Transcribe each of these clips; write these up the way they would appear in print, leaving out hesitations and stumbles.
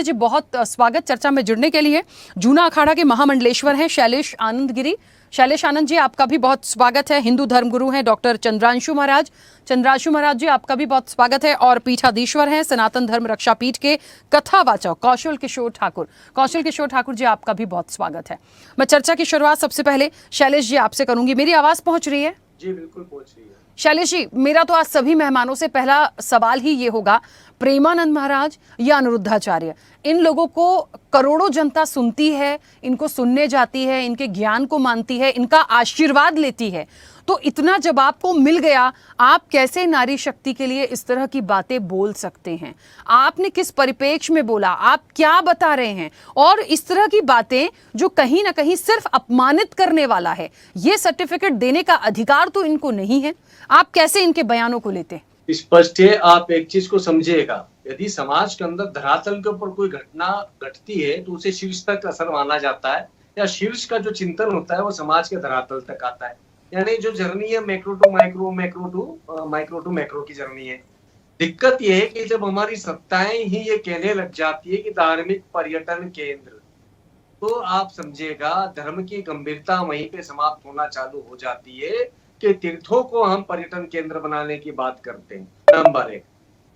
जी, बहुत स्वागत चर्चा में जुड़ने के लिए। जूना अखाड़ा के महामंडलेश्वर हैं शैलेश आनंद गिरी। शैलेश आनंद जी, आपका भी बहुत स्वागत है। हिंदू धर्मगुरु हैं डॉक्टर चंद्रांशु महाराज। चंद्रांशु महाराज जी, आपका भी बहुत स्वागत है। और पीठाधीश्वर हैं सनातन धर्म रक्षा पीठ के कथावाचक कौशल किशोर ठाकुर। कौशल किशोर ठाकुर जी, आपका भी बहुत स्वागत है। मैं चर्चा की शुरुआत सबसे पहले शैलेश जी आपसे करूंगी। मेरी आवाज पहुंच रही है? जी बिल्कुल पहुंच रही है। शैलेश जी, मेरा तो आज सभी मेहमानों से पहला सवाल ही ये होगा, प्रेमानंद महाराज या अनिरुद्धाचार्य, इन लोगों को करोड़ों जनता सुनती है, इनको सुनने जाती है, इनके ज्ञान को मानती है, इनका आशीर्वाद लेती है, तो इतना जब आपको मिल गया, आप कैसे नारी शक्ति के लिए इस तरह की बातें बोल सकते हैं? आपने किस परिप्रेक्ष्य में बोला, आप क्या बता रहे हैं? और इस तरह की बातें जो कहीं ना कहीं सिर्फ अपमानित करने वाला है, ये सर्टिफिकेट देने का अधिकार तो इनको नहीं है। आप कैसे इनके बयानों को लेते हैं? स्पष्ट है, आप एक चीज को समझिएगा, यदि समाज के अंदर धरातल के ऊपर कोई घटना घटती है तो उसे शीर्ष तक असर माना जाता है, या शीर्ष का जो चिंतन होता है वो समाज के धरातल तक आता है। यानी जो जर्नी है macro to micro, micro to macro की जर्नी है। दिक्कत ये है कि जब हमारी सत्ताएं ही ये कहने लग जाती है कि धार्मिक पर्यटन केंद्र, तो आप समझिएगा धर्म की गंभीरता वहीं पे समाप्त होना चालू हो जाती है कि तीर्थों को हम पर्यटन केंद्र बनाने की बात करते हैं, नंबर 1।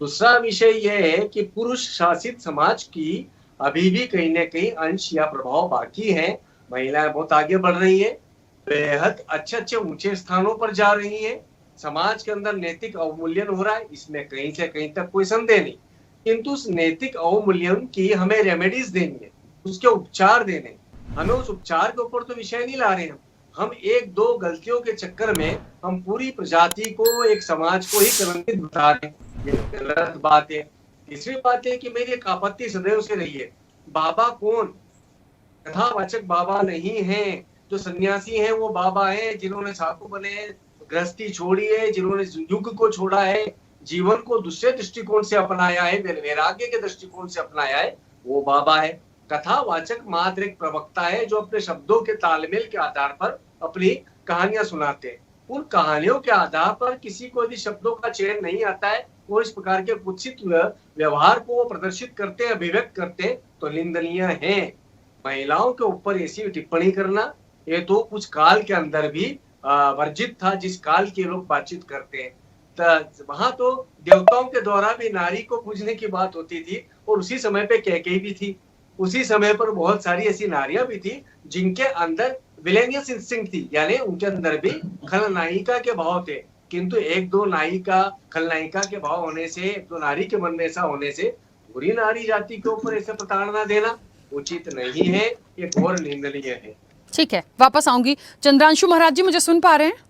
दूसरा विषय यह है कि पुरुष शासित समाज की अभी भी कहीं ना कहीं अंश या प्रभाव बाकी है। महिलाएं बहुत आगे बढ़ रही है, बेहद अच्छे अच्छे ऊंचे स्थानों पर जा रही है, समाज के अंदर नैतिक अवमूल्यन हो रहा है, इसमें कहीं से कहीं तक कोई संदेह नहीं। किंतु उस नैतिक अवमूल्यन की हमें रेमेडीज देनी है, उसके उपचार देने, हमें उस उपचार के ऊपर तो विषय नहीं ला रहे हैं। हम एक दो गलतियों के चक्कर में हम पूरी प्रजाति को, एक समाज को ही कलंकित बता रहे हैं, ये गलत बात है। तीसरी बात है कि मेरी एक आपत्ति सदैव से रही है, बाबा कौन? कथावाचक बाबा नहीं है, जो सन्यासी हैं वो बाबा हैं, जिन्होंने साधु बने, गृहस्थी छोड़ी है, जिन्होंने युग को छोड़ा है, जीवन को दूसरे दृष्टिकोण से अपनाया है, वैराग्य के दृष्टिकोण से अपनाया है, वो बाबा है। कथावाचक मात्र एक प्रवक्ता है जो अपने शब्दों के तालमेल के आधार पर अपनी कहानियां सुनाते हैं। उन कहानियों के आधार पर किसी को यदि शब्दों का चयन नहीं आता है, वो इस प्रकार के कुत्सित व्यवहार को वो प्रदर्शित करते हैं, अभिव्यक्त करते हैं, तो निंदनीय है। महिलाओं के ऊपर ऐसी टिप्पणी करना, ये तो कुछ काल के अंदर भी वर्जित था, जिस काल के लोग बातचीत करते हैं। वहां तो देवताओं के द्वारा भी नारी को पूजने की बात होती थी, और उसी समय पे कैकेयी भी थी, उसी समय पर बहुत सारी ऐसी नारियां भी थी जिनके अंदर विलेनियस इंस्टिंक्ट थी, यानी उनके अंदर भी खलनायिका के भाव थे। किंतु एक दो नायिका, खलनायिका के भाव होने से, एक दो नारी के मन में ऐसा होने से पूरी नारी जाति के ऊपर ऐसे प्रताड़ना देना उचित नहीं है, ये घोर निंदनीय है। ठीक है, वापस आऊंगी। चंद्रांशु महाराज जी, मुझे सुन पा रहे हैं?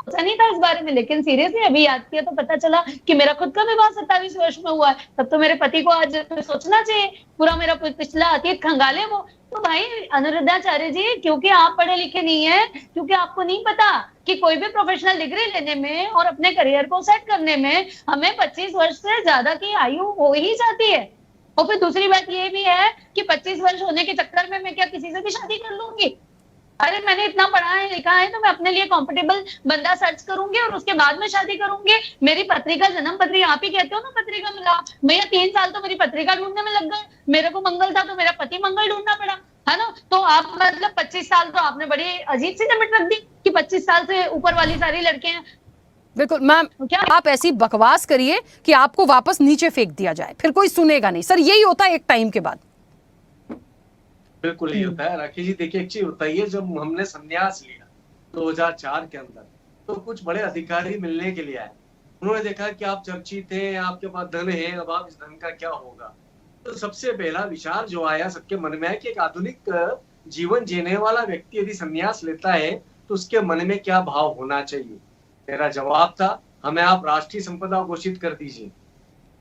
नहीं था इस बारे में, लेकिन सीरियसली अभी याद किया तो पता चला कि मेरा खुद का विवाह 27 वर्ष में हुआ है। तब तो मेरे पति को आज सोचना चाहिए, पूरा मेरा पिछला अतीत खंगाले वो। तो भाई अनिरुद्धाचार्य जी, क्योंकि आप पढ़े लिखे नहीं है, क्योंकि आपको नहीं पता कि कोई भी प्रोफेशनल डिग्री लेने में और अपने करियर को सेट करने में हमें 25 वर्ष से ज्यादा की आयु हो ही जाती है। और फिर दूसरी बात ये भी है कि 25 वर्ष होने के चक्कर में मैं क्या किसी से भी शादी कर लूंगी? अरे मैंने इतना पढ़ा है लिखा है तो मैं अपने लिए कंफर्टेबल बंदा सर्च करूंगी और उसके बाद में शादी करूंगी। मेरी पत्रिका, जन्म पत्री, आप ही कहते हो ना पत्रिका मिला, भैया 3 साल तो मेरी पत्रिका ढूंढने में लग गए। मेरे को मंगल था तो मेरा पति मंगल ढूंढना पड़ा, है ना। तो आप मतलब 25 साल तो आपने बड़ी अजीब सी लिमिट रख दी कि 25 साल से ऊपर वाली सारी लड़कियां। बिल्कुल मैम, क्या आप ऐसी बकवास करिए कि आपको वापस नीचे फेंक दिया जाए, फिर कोई सुनेगा नहीं। सर यही होता है एक टाइम के बाद। बिल्कुल यही होता है राखी जी। देखिए एक चीज होता है, जब हमने संन्यास लिया 2004 के अंदर, तो कुछ बड़े अधिकारी मिलने के लिए आए। उन्होंने देखा कि आप चर्चित हैं, आपके पास धन है, अब आप इस धन का क्या होगा। तो सबसे पहला विचार जो आया सबके मन में है कि एक आधुनिक जीवन जीने वाला व्यक्ति यदि संन्यास लेता है तो उसके मन में क्या भाव होना चाहिए। मेरा जवाब था, हमें आप राष्ट्रीय संपदा घोषित कर दीजिए,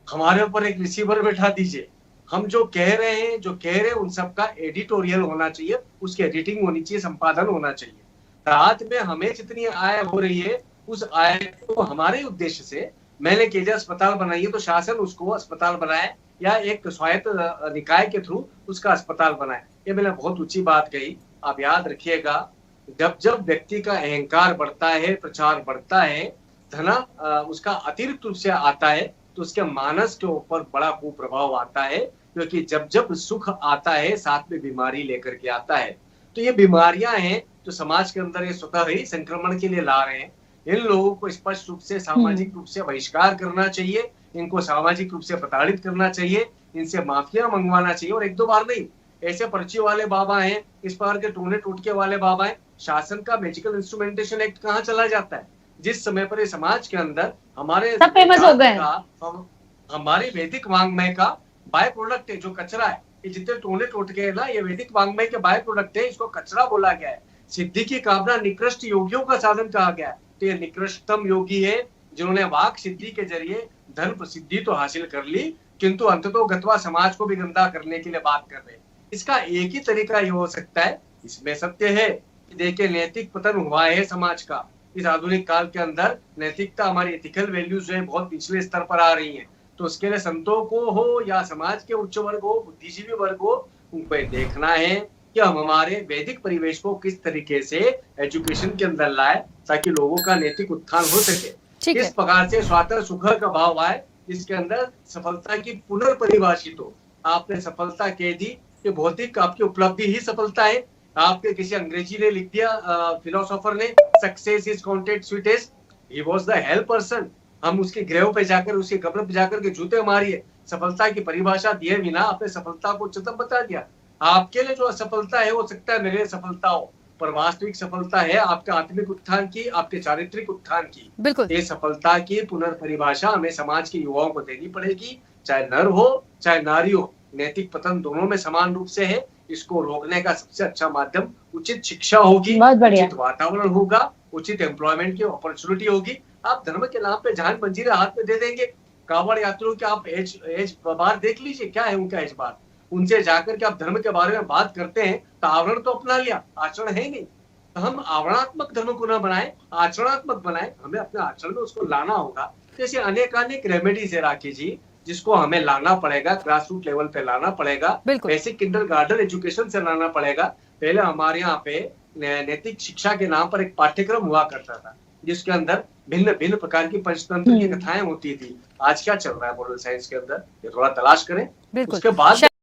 हमारे ऊपर एक रिसीवर बैठा दीजिए, हम जो कह रहे हैं उन सबका एडिटोरियल होना चाहिए, उसकी एडिटिंग होनी चाहिए, संपादन होना चाहिए। रात में हमें जितनी आय हो रही है उस आय को हमारे उद्देश्य से, मैंने केजे अस्पताल बनाई है तो शासन उसको अस्पताल बनाए या एक स्वायत्त निकाय के थ्रू उसका अस्पताल बनाए। ये मैंने बहुत ऊंची बात कही। आप याद रखिएगा, जब जब व्यक्ति का अहंकार बढ़ता है, प्रचार बढ़ता है, धना उसका अतिरिक्त रूप से आता है, तो उसके मानस के ऊपर बड़ा कुप्रभाव आता है, क्योंकि जब जब सुख आता है साथ में बीमारी लेकर के आता है। तो ये बीमारियां हैं जो समाज के अंदर ये स्वतः ही संक्रमण के लिए ला रहे हैं। इन लोगों को स्पष्ट रूप से सामाजिक रूप से बहिष्कार करना चाहिए, इनको सामाजिक रूप से प्रताड़ित करना चाहिए, इनसे माफिया मंगवाना चाहिए। और एक दो बार नहीं, ऐसे पर्ची वाले बाबा हैं, इस प्रकार के टोने टोटके वाले बाबा हैं। शासन का मैजिकल इंस्ट्रूमेंटेशन एक्ट कहाँ चला जाता है? जिस समय पर समाज के अंदर हमारे सब फेमस हो गए, हमारे वैदिक वांग्मय का बाय प्रोडक्ट है जो कचरा है। ये जितने टोने टोटके है ना, ये वैदिक वांग्मय के बाय प्रोडक्ट है, इसको कचरा बोला गया है। सिद्धि की कामना निकृष्ट योगियों का साधन कहा गया है। तो ये निकृष्टतम योगी है जिन्होंने वाक सिद्धि के जरिए धन प्रसिद्धि तो हासिल कर ली, किंतु अंततो गत्वा समाज को भी गंदा करने के लिए बात कर रहे हैं। इसका एक ही तरीका ये हो सकता है, इसमें सत्य है कि देखिए नैतिक पतन हुआ है समाज का। इस आधुनिक काल के अंदर नैतिकता, हमारी एथिकल वैल्यूज जो है बहुत पिछले स्तर पर आ रही हैं। तो उसके लिए संतों को हो या समाज के उच्च वर्ग हो, बुद्धिजीवी वर्ग हो, उनको देखना है कि हम हमारे वैदिक परिवेश को किस तरीके से एजुकेशन के अंदर लाए ताकि लोगों का नैतिक उत्थान हो सके। इस प्रकार से स्वातंत्र सुख का भाव आए, जिसके अंदर सफलता की पुनर्परिभाषित हो। आपने सफलता कह दी कि भौतिक आपकी उपलब्धि ही सफलता है। आपके किसी अंग्रेजी ने लिख दिया, फिलोसोफर ने, success is counted sweetest, he was the hell person. हम उसके ग्रह पे जाकर, उसके कब्र पे जाकर के जूते मारिए। सफलता की परिभाषा दिए बिना आपने सफलता को उच्चतम बता दिया। आपके लिए जो असफलता है हो सकता है मेरे लिए सफलता हो, पर वास्तविक सफलता है आपके आत्मिक उत्थान की, आपके चारित्रिक उत्थान की। बिल्कुल। ये सफलता की पुनर्परिभाषा हमें समाज के युवाओं को देनी पड़ेगी, चाहे नर हो चाहे नारी हो। नैतिक पतन दोनों में समान रूप से है। इसको रोकने का सबसे अच्छा माध्यम उचित शिक्षा होगी, उचित वातावरण होगा, उचित एम्प्लॉयमेंट की अपॉर्चुनिटी होगी। आप धर्म के नाम पे जहान मंजीरे हाथ में दे देंगे। कांवड़ यात्रियों के आप एज बार देख लीजिए, क्या है उनका एज बार। उनसे जाकर के आप धर्म के बारे में बात करते हैं तो आवरण तो अपना लिया, आचरण है ही नहीं। तो हम आवरणात्मक धर्म को ना बनाए, आचरणात्मक बनाए। हमें अपने आचरण में उसको लाना होगा। जैसे अनेकानेक रेमेडीज है राखी जी, जिसको हमें लाना पड़ेगा, ग्रास रूट लेवल पे लाना पड़ेगा, बेसिक किंडरगार्टन एजुकेशन से लाना पड़ेगा। पहले हमारे यहाँ पे नैतिक शिक्षा के नाम पर एक पाठ्यक्रम हुआ करता था, जिसके अंदर भिन्न भिन्न प्रकार की पंचतंत्र की कथाएं होती थी। आज क्या चल रहा है मॉरल साइंस के अंदर, ये थोड़ा तलाश करें, उसके बाद